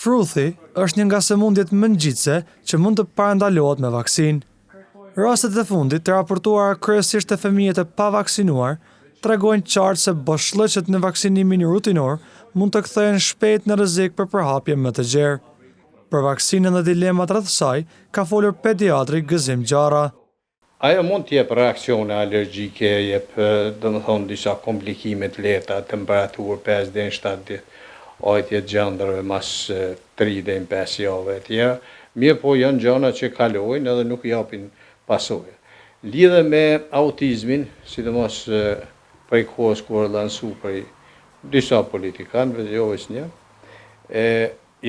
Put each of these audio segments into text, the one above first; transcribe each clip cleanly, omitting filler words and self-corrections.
Fruthi është një nga sëmundjet mëngjitse që mund të parandalohet me vaksinë. Rastet e fundit të raportuara kryesisht te fëmijët e pavaksinuar tregojnë qartë se boshllëqet në vaksinimin rutinor mund të kthehen shpejt në rrezik për përhapje më të gjerë. Për vaksinën dhe dilemat rreth saj ka folur pediatri Gëzim Gjara. Ajo mund të jep reaksione alergjike, jep domethënë disa komplikime të lehta, temperaturë 5 deri në 7 ditë, ojtje gjendërve mas 3 deri në 5 javë e tjera. Mirë po janë gjëra që kalojnë edhe nuk japin pasojë. Lidhe me autizmin, sidomos prej kohës kur lansu prej disa politikanëve, jo vetëm një,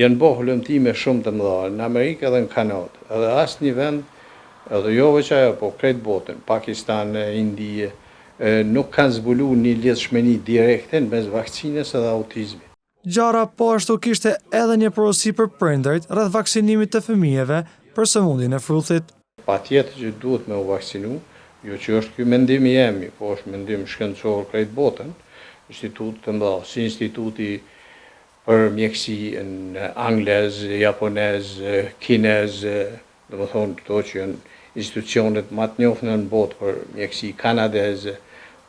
janë bërë hulumtime shumë të mëdha në Amerikë edhe në Kanadë, edhe asnjë vend, edhe jo veç ajo, po krejt botën, Pakistan, Indi, nuk kanë zbuluar një lidhshmëri direkte mes vaksinës edhe autizmit. Gjara po ashtu kishte edhe një porosi për prindërit rreth vaksinimit të fëmijëve për sëmundjen e fruthit. Patjetër që duhet me u vaksinu, jo që është ky mendimi jemi, po është mendim shkencor krejt botën, institut të mëdha, si instituti për mjeksi në anglez, japonez, kinez, domethënë këto që janë institucionet më të njohura në botë për mjeksi kanadeze,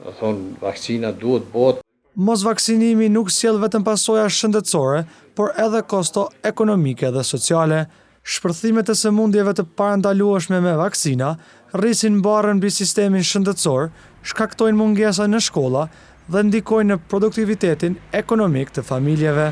domethënë vaksina duhet botë. Mos vaksinimi nuk sjell vetëm pasoja shëndetësore, por edhe kosto ekonomike dhe sociale. Shpërthimet e sëmundjeve të parandalueshme me vaksina rrisin mbarrën mbi sistemin shëndetësor, shkaktojnë mungesa në shkolla dhe ndikojnë në produktivitetin ekonomik të familjeve.